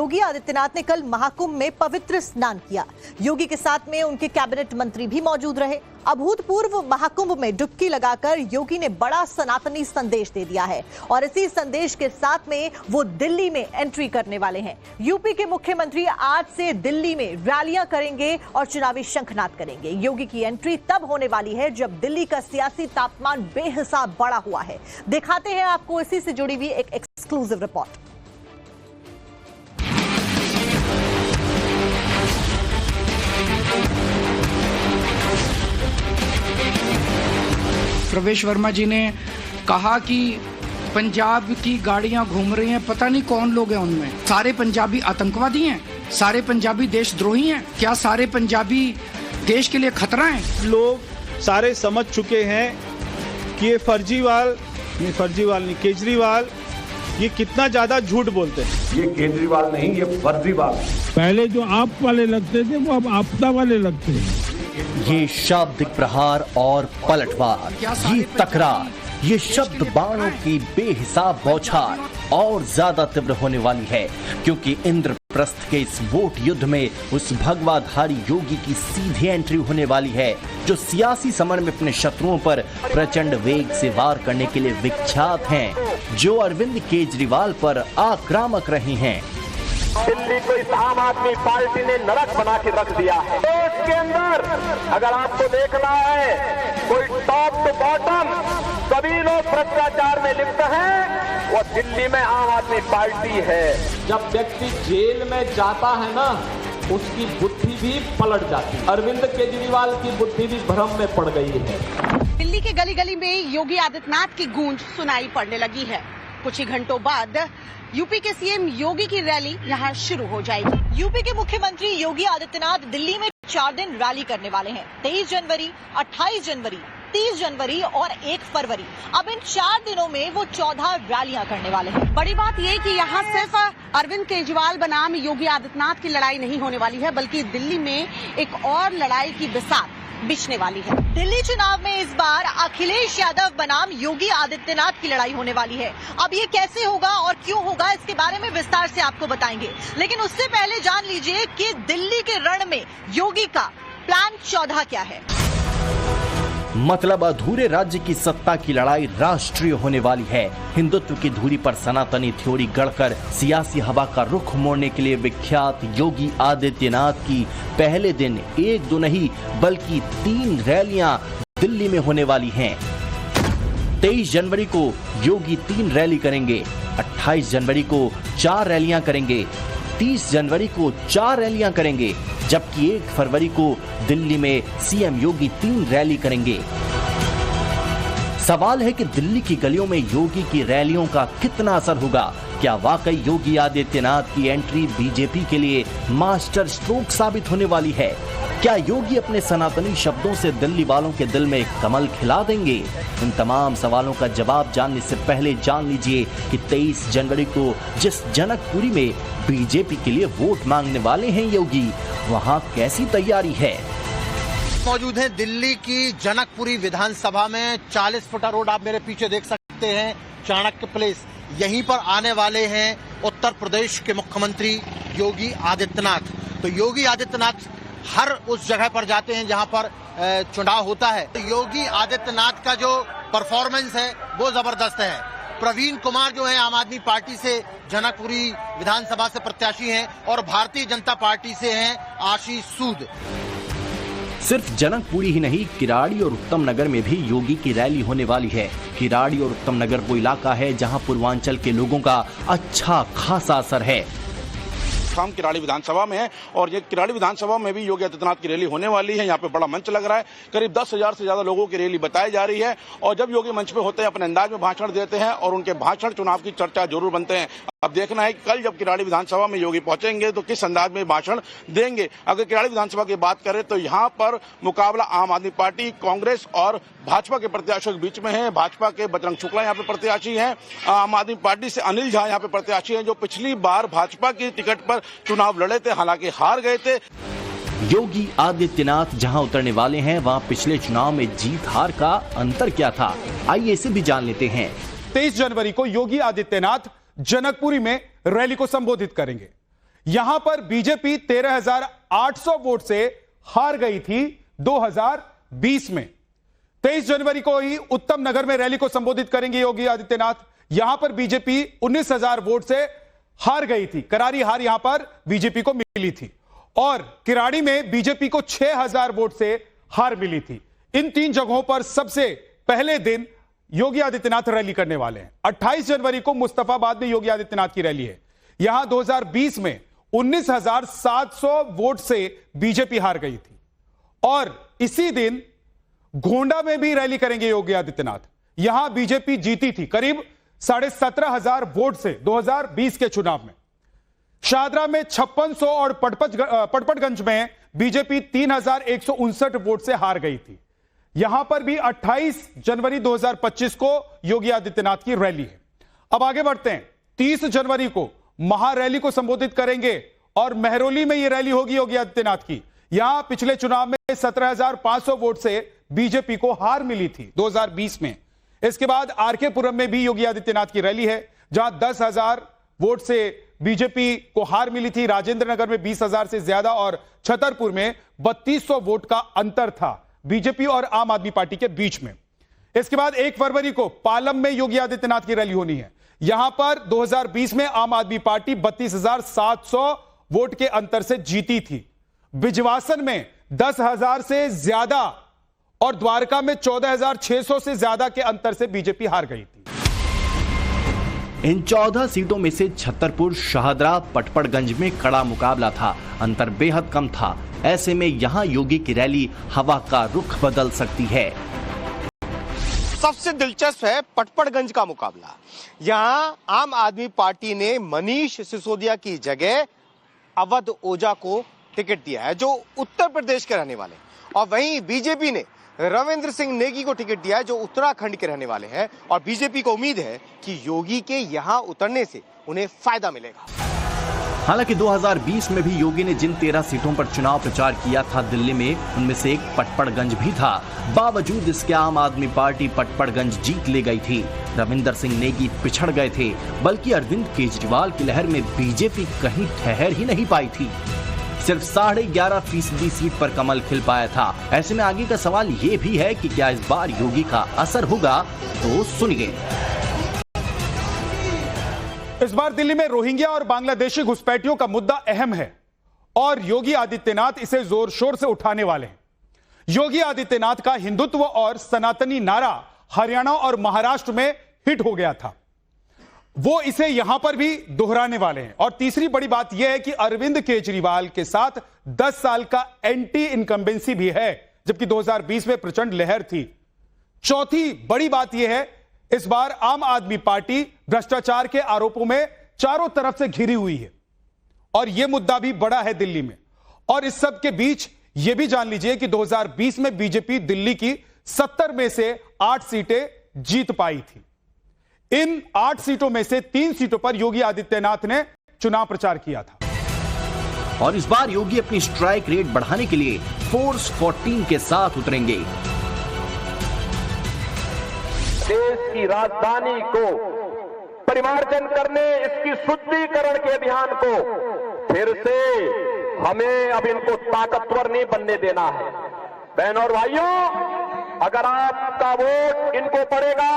योगी आदित्यनाथ ने कल महाकुंभ में पवित्र स्नान किया। योगी के साथ में उनके कैबिनेट मंत्री भी मौजूद रहे। अभूतपूर्व महाकुंभ में डुबकी लगाकर योगी ने बड़ा सनातनी संदेश दे दिया है और इसी संदेश के साथ में वो दिल्ली में एंट्री करने वाले हैं। यूपी के मुख्यमंत्री आज से दिल्ली में रैलियां करेंगे और चुनावी शंखनाद करेंगे। योगी की एंट्री तब होने वाली है जब दिल्ली का सियासी तापमान बेहिसाब बढ़ा हुआ है। दिखाते हैं आपको इसी से जुड़ी हुई एक एक्सक्लूसिव रिपोर्ट। प्रवेश वर्मा जी ने कहा कि पंजाब की गाड़ियां घूम रही हैं, पता नहीं कौन लोग हैं उनमें। सारे पंजाबी आतंकवादी हैं, सारे पंजाबी देशद्रोही हैं, क्या सारे पंजाबी देश के लिए खतरा हैं? लोग सारे समझ चुके हैं कि ये फर्जीवाल नहीं केजरीवाल ये कितना ज्यादा झूठ बोलते हैं। ये केजरीवाल नहीं, ये फर्जीवाल। पहले जो आप वाले लगते थे वो अब आपदा वाले लगते हैं। ये शाब्दिक प्रहार और पलटवार, ये तकरार, ये शब्द बाणों की बेहिसाब बौछार और ज्यादा तीव्र होने वाली है, क्योंकि इंद्रप्रस्थ के इस वोट युद्ध में उस भगवाधारी योगी की सीधी एंट्री होने वाली है, जो सियासी समर में अपने शत्रुओं पर प्रचंड वेग से वार करने के लिए विख्यात हैं, जो अरविंद केजरीवाल पर आक्रामक रहे हैं। दिल्ली को इस आम आदमी पार्टी ने नरक बना के रख दिया है। तो इसके अंदर अगर आपको देखना है, कोई टॉप टू बॉटम सभी लोग भ्रष्टाचार में लिप्त हैं, वो दिल्ली में आम आदमी पार्टी है। जब व्यक्ति जेल में जाता है ना, उसकी बुद्धि भी पलट जाती है। अरविंद केजरीवाल की बुद्धि भी भ्रम में पड़ गई है। दिल्ली के गली गली में योगी आदित्यनाथ की गूंज सुनाई पड़ने लगी है। कुछ ही घंटों बाद यूपी के सीएम योगी की रैली यहां शुरू हो जाएगी। यूपी के मुख्यमंत्री योगी आदित्यनाथ दिल्ली में 4 दिन रैली करने वाले हैं। 23 जनवरी, 28 जनवरी, 30 जनवरी और 1 फरवरी। अब इन 4 दिनों में वो 14 रैलियां करने वाले हैं। बड़ी बात ये कि यहाँ सिर्फ अरविंद केजरीवाल बनाम योगी आदित्यनाथ की लड़ाई नहीं होने वाली है, बल्कि दिल्ली में एक और लड़ाई की बिसात बिछने वाली है। दिल्ली चुनाव में इस बार अखिलेश यादव बनाम योगी आदित्यनाथ की लड़ाई होने वाली है। अब ये कैसे होगा और क्यों होगा, इसके बारे में विस्तार से आपको बताएंगे, लेकिन उससे पहले जान लीजिए कि दिल्ली के रण में योगी का प्लान 14 क्या है। मतलब अधूरे राज्य की सत्ता की लड़ाई राष्ट्रीय होने वाली है। हिंदुत्व की धुरी पर सनातनी थ्योरी गढ़कर सियासी हवा का रुख मोड़ने के लिए विख्यात योगी आदित्यनाथ की पहले दिन 1-2 नहीं बल्कि 3 रैलियां दिल्ली में होने वाली हैं। 23 जनवरी को योगी 3 रैली करेंगे, 28 जनवरी को 4 रैलियां करेंगे, 30 जनवरी को 4 रैलियां करेंगे, जबकि 1 फरवरी को दिल्ली में सीएम योगी 3 रैली करेंगे। सवाल है कि दिल्ली की गलियों में योगी की रैलियों का कितना असर होगा। क्या वाकई योगी आदित्यनाथ की एंट्री बीजेपी के लिए मास्टर स्ट्रोक साबित होने वाली है? क्या योगी अपने सनातनी शब्दों से दिल्ली वालों के दिल में कमल खिला देंगे? इन तमाम सवालों का जवाब जानने से पहले जान लीजिए कि 23 जनवरी को जिस जनकपुरी में बीजेपी के लिए वोट मांगने वाले हैं योगी, वहां कैसी तैयारी है। मौजूद हैं दिल्ली की जनकपुरी विधानसभा में। 40 फुटा रोड आप मेरे पीछे देख सकते हैं, चाणक्य प्लेस। यहीं पर आने वाले हैं उत्तर प्रदेश के मुख्यमंत्री योगी आदित्यनाथ। तो योगी आदित्यनाथ हर उस जगह पर जाते हैं जहां पर चुनाव होता है। तो योगी आदित्यनाथ का जो परफॉर्मेंस है वो जबरदस्त है। प्रवीण कुमार जो है आम आदमी पार्टी से जनकपुरी विधानसभा से प्रत्याशी हैं और भारतीय जनता पार्टी से हैं आशीष सूद। सिर्फ जनकपुरी ही नहीं, किराड़ी और उत्तम नगर में भी योगी की रैली होने वाली है। किराड़ी और उत्तम नगर वो इलाका है जहां पूर्वांचल के लोगों का अच्छा खासा असर है। हम किराड़ी विधानसभा में है और ये किराड़ी विधानसभा में भी योगी आदित्यनाथ की रैली होने वाली है। यहाँ पे बड़ा मंच लग रहा है, करीब 10,000 से ज्यादा लोगों की रैली बताई जा रही है। और जब योगी मंच पे होते हैं अपने अंदाज में भाषण देते हैं और उनके भाषण चुनाव की चर्चा जरूर बनते हैं। अब देखना है कि कल जब किराड़ी विधानसभा में योगी पहुंचेंगे तो किस अंदाज में भाषण देंगे। अगर किराड़ी विधानसभा की बात करें तो यहाँ पर मुकाबला आम आदमी पार्टी, कांग्रेस और भाजपा के प्रत्याशियों के बीच में है। भाजपा के बजरंग शुक्ला यहाँ पे प्रत्याशी हैं, आम आदमी पार्टी से अनिल झा यहाँ पे प्रत्याशी हैं, जो पिछली बार भाजपा की टिकट पर चुनाव लड़े थे, हालांकि हार गए थे। योगी आदित्यनाथ जहां उतरने वाले हैं वहां पिछले चुनाव में जीत हार का अंतर क्या था, आइए इसे भी जान लेते हैं। 23 जनवरी को योगी आदित्यनाथ जनकपुरी में रैली को संबोधित करेंगे। यहां पर बीजेपी 13,800 वोट से हार गई थी 2020 में। 23 जनवरी को ही उत्तम नगर में रैली को संबोधित करेंगे योगी आदित्यनाथ। यहां पर बीजेपी 19,000 वोट से हार गई थी, करारी हार यहां पर बीजेपी को मिली थी। और किराड़ी में बीजेपी को 6,000 वोट से हार मिली थी। इन 3 जगहों पर सबसे पहले दिन योगी आदित्यनाथ रैली करने वाले हैं। 28 जनवरी को मुस्तफाबाद में योगी आदित्यनाथ की रैली है। यहां 2020 में 19,700 वोट से बीजेपी हार गई थी। और इसी दिन गोंडा में भी रैली करेंगे योगी आदित्यनाथ। यहां बीजेपी जीती थी करीब 17,500 वोट से 2020 के चुनाव में। शाहदरा में 5600 और पटपटगंज में बीजेपी 3,159 वोट से हार गई थी। यहां पर भी 28 जनवरी 2025 को योगी आदित्यनाथ की रैली है। अब आगे बढ़ते हैं। 30 जनवरी को महारैली को संबोधित करेंगे और मेहरौली में यह रैली होगी योगी आदित्यनाथ की। यहां पिछले चुनाव में 17,500 वोट से बीजेपी को हार मिली थी 2020 में। इसके बाद आरके पुरम में भी योगी आदित्यनाथ की रैली है, जहां 10,000 वोट से बीजेपी को हार मिली थी। राजेंद्र नगर में 20,000 से ज्यादा और छतरपुर में 3200 वोट का अंतर था बीजेपी और आम आदमी पार्टी के बीच में। इसके बाद 1 फरवरी को पालम में योगी आदित्यनाथ की रैली होनी है। यहां पर 2020 में आम आदमी पार्टी 32,700 वोट के अंतर से जीती थी। बिजवासन में 10,000 से ज्यादा और द्वारका में 14,600 से ज्यादा के अंतर से बीजेपी हार गई थी। इन 14 सीटों में से छतरपुर, शाहदरा, पटपड़गंज में कड़ा मुकाबला था। अंतर बेहद कम था। ऐसे में यहां योगी की रैली हवा का रुख बदल सकती है। सबसे दिलचस्प है पटपड़गंज का मुकाबला। यहां आम आदमी पार्टी ने मनीष सिसोदिया की जगह अवध ओझा को टिकट दिया है, जो उत्तर प्रदेश के रहने वाले, और वहीं बीजेपी ने रविंद्र सिंह नेगी को टिकट दिया है, जो उत्तराखंड के रहने वाले हैं। और बीजेपी को उम्मीद है कि योगी के यहां उतरने से उन्हें फायदा मिलेगा। हालांकि 2020 में भी योगी ने जिन 13 सीटों पर चुनाव प्रचार किया था दिल्ली में, उनमें से एक पटपड़गंज भी था। बावजूद इसके आम आदमी पार्टी पटपड़गंज जीत ले गई थी। रविंद्र सिंह नेगी पिछड़ गए थे, बल्कि अरविंद केजरीवाल की लहर में बीजेपी कहीं ठहर ही नहीं पाई थी। सिर्फ 11.5% सीट पर कमल खिल पाया था। ऐसे में आगे का सवाल ये भी है कि क्या इस बार योगी का असर होगा? तो सुनिए। इस बार दिल्ली में रोहिंग्या और बांग्लादेशी घुसपैठियों का मुद्दा अहम है और योगी आदित्यनाथ इसे जोर शोर से उठाने वाले हैं। योगी आदित्यनाथ का हिंदुत्व और सनातनी नारा हरियाणा और महाराष्ट्र में हिट हो गया था। वो इसे यहां पर भी दोहराने वाले हैं। और तीसरी बड़ी बात यह है कि अरविंद केजरीवाल के साथ 10 साल का एंटी इनकम्बेंसी भी है, जबकि 2020 में प्रचंड लहर थी। चौथी बड़ी बात यह है, इस बार आम आदमी पार्टी भ्रष्टाचार के आरोपों में चारों तरफ से घिरी हुई है और यह मुद्दा भी बड़ा है दिल्ली में। और इस सब के बीच यह भी जान लीजिए कि 2020 में बीजेपी दिल्ली की 70 में से 8 सीटें जीत पाई थी। इन 8 सीटों में से 3 सीटों पर योगी आदित्यनाथ ने चुनाव प्रचार किया था। और इस बार योगी अपनी स्ट्राइक रेट बढ़ाने के लिए फोर्स 14 के साथ उतरेंगे। देश की राजधानी को परिमार्जन करने, इसकी शुद्धिकरण के अभियान को फिर से हमें अब इनको ताकतवर नहीं बनने देना है। बहनों और भाइयों, अगर आपका वोट इनको पड़ेगा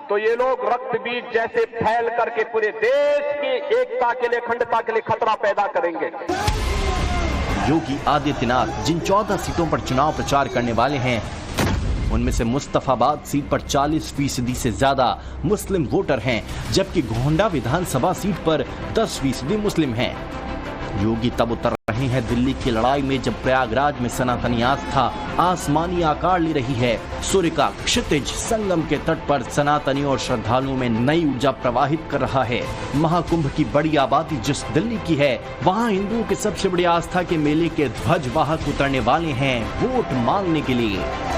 तो ये लोग रक्त बीज जैसे फैल करके पूरे देश की एकता के लिए, अखंडता के लिए खतरा पैदा करेंगे। योगी आदित्यनाथ जिन 14 सीटों पर चुनाव प्रचार करने वाले हैं, उनमें से मुस्तफाबाद सीट पर 40% से ज्यादा मुस्लिम वोटर हैं, जबकि गोंडा विधानसभा सीट पर 10% मुस्लिम हैं। योगी तब उतर रहे हैं दिल्ली की लड़ाई में जब प्रयागराज में सनातनी आस्था आसमानी आकार ले रही है। सूर्य का क्षितिज संगम के तट पर सनातनी और श्रद्धालुओं में नई ऊर्जा प्रवाहित कर रहा है। महाकुंभ की बड़ी आबादी जिस दिल्ली की है, वहां हिंदुओं के सबसे बड़ी आस्था के मेले के ध्वजवाहक उतरने वाले हैं वोट मांगने के लिए।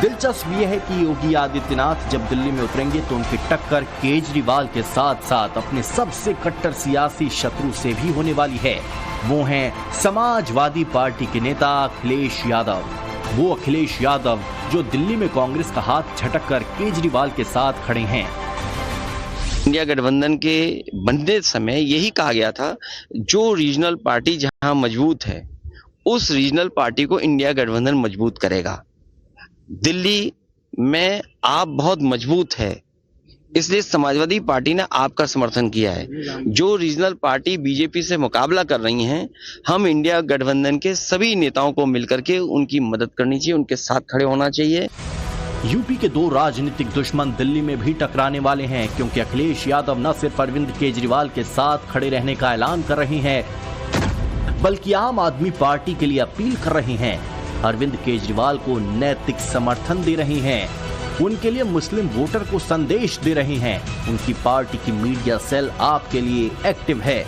दिलचस्प यह है कि योगी आदित्यनाथ जब दिल्ली में उतरेंगे तो उनकी टक्कर केजरीवाल के साथ साथ अपने सबसे कट्टर सियासी शत्रु से भी होने वाली है। वो हैं समाजवादी पार्टी के नेता अखिलेश यादव। वो अखिलेश यादव जो दिल्ली में कांग्रेस का हाथ झटक कर केजरीवाल के साथ खड़े हैं। इंडिया गठबंधन के बनते समय यही कहा गया था, जो रीजनल पार्टी जहां मजबूत है उस रीजनल पार्टी को इंडिया गठबंधन मजबूत करेगा। दिल्ली में आप बहुत मजबूत है, इसलिए समाजवादी पार्टी ने आपका समर्थन किया है। जो रीजनल पार्टी बीजेपी से मुकाबला कर रही हैं, हम इंडिया गठबंधन के सभी नेताओं को मिलकर के उनकी मदद करनी चाहिए, उनके साथ खड़े होना चाहिए। यूपी के दो राजनीतिक दुश्मन दिल्ली में भी टकराने वाले हैं, क्योंकि अखिलेश यादव न सिर्फ अरविंद केजरीवाल के साथ खड़े रहने का ऐलान कर रहे हैं, बल्कि आम आदमी पार्टी के लिए अपील कर रहे हैं। अरविंद केजरीवाल को नैतिक समर्थन दे रहे हैं, उनके लिए मुस्लिम वोटर को संदेश दे रहे हैं। उनकी पार्टी की मीडिया सेल आपके लिए एक्टिव है।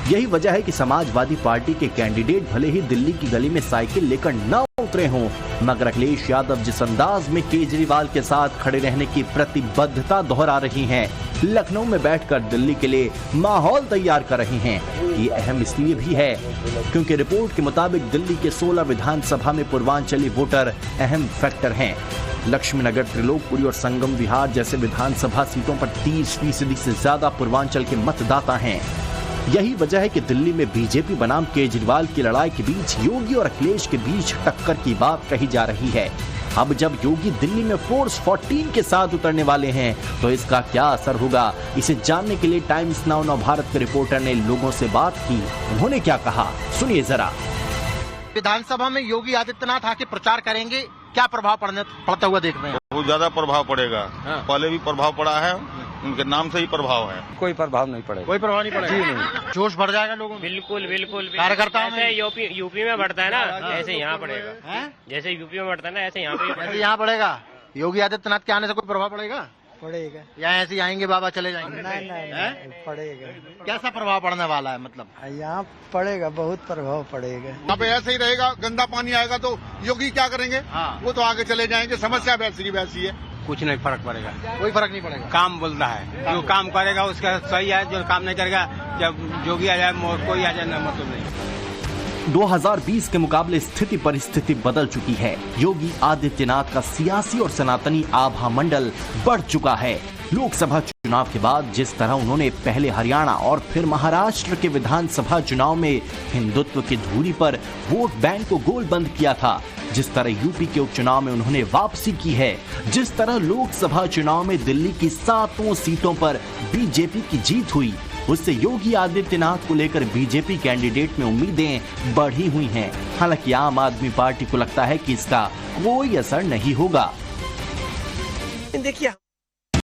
यही वजह है कि समाजवादी पार्टी के कैंडिडेट भले ही दिल्ली की गली में साइकिल लेकर न उतरे हों, मगर अखिलेश यादव जिस अंदाज में केजरीवाल के साथ खड़े रहने की प्रतिबद्धता दोहरा रही हैं, लखनऊ में बैठकर दिल्ली के लिए माहौल तैयार कर रहे हैं। ये अहम इसलिए भी है क्योंकि रिपोर्ट के मुताबिक दिल्ली के 16 विधानसभा में पूर्वांचली वोटर अहम फैक्टर हैं। लक्ष्मीनगर, त्रिलोकपुरी और संगम विहार जैसे विधानसभा सीटों पर 30% से ज्यादा पूर्वांचल के मतदाता हैं। यही वजह है कि दिल्ली में बीजेपी बनाम केजरीवाल की लड़ाई के बीच योगी और अखिलेश के बीच टक्कर की बात कही जा रही है। अब जब योगी दिल्ली में फोर्स 14 के साथ उतरने वाले हैं, तो इसका क्या असर होगा, इसे जानने के लिए टाइम्स नाउ नवभारत के रिपोर्टर ने लोगों से बात की। उन्होंने क्या कहा, सुनिए जरा। विधानसभा में योगी आदित्यनाथ आके प्रचार करेंगे, क्या प्रभाव पड़ता हुआ देख रहे हैं? बहुत ज्यादा प्रभाव पड़ेगा। पहले भी प्रभाव पड़ा है, उनके नाम से ही प्रभाव है। कोई प्रभाव नहीं पड़ेगा। कोई प्रभाव नहीं पड़ेगा। जोश बढ़ जाएगा लोगों में। बिल्कुल बिल्कुल। कार्यकर्ताओं में यूपी में बढ़ता है ना, ऐसे यहाँ पड़ेगा। जैसे यूपी में बढ़ता है ना, ऐसे यहाँ पे यहाँ पड़ेगा। योगी आदित्यनाथ के आने से कोई प्रभाव पड़ेगा? पड़ेगा। या ऐसे ही आएंगे बाबा चले जाएंगे? नहीं, पड़ेगा। कैसा प्रभाव पड़ने वाला है? मतलब यहाँ पड़ेगा, बहुत प्रभाव पड़ेगा। यहाँ पे ऐसे ही रहेगा, गंदा पानी आएगा तो योगी क्या करेंगे? वो तो आगे चले जाएंगे। समस्या वैसी की वैसी है, कुछ नहीं फर्क पड़ेगा। कोई फर्क नहीं पड़ेगा। काम बोलता है, जो काम करेगा उसका सही है, जो काम नहीं करेगा, जब योगी आ जाए कोई आ जाए ना, मतलब नहीं। 2020 के मुकाबले स्थिति परिस्थिति बदल चुकी है। योगी आदित्यनाथ का सियासी और सनातनी आभा मंडल बढ़ चुका है। लोकसभा चुनाव के बाद जिस तरह उन्होंने पहले हरियाणा और फिर महाराष्ट्र के विधानसभा चुनाव में हिंदुत्व की धुरी पर वोट बैंक को गोल बंद किया था, जिस तरह यूपी के उपचुनाव में उन्होंने वापसी की है, जिस तरह लोकसभा चुनाव में दिल्ली की 7 सीटों पर बीजेपी की जीत हुई, उससे योगी आदित्यनाथ को लेकर बीजेपी कैंडिडेट में उम्मीदें बढ़ी हुई हैं। हालांकि आम आदमी पार्टी को लगता है कि इसका कोई असर नहीं होगा। देखिए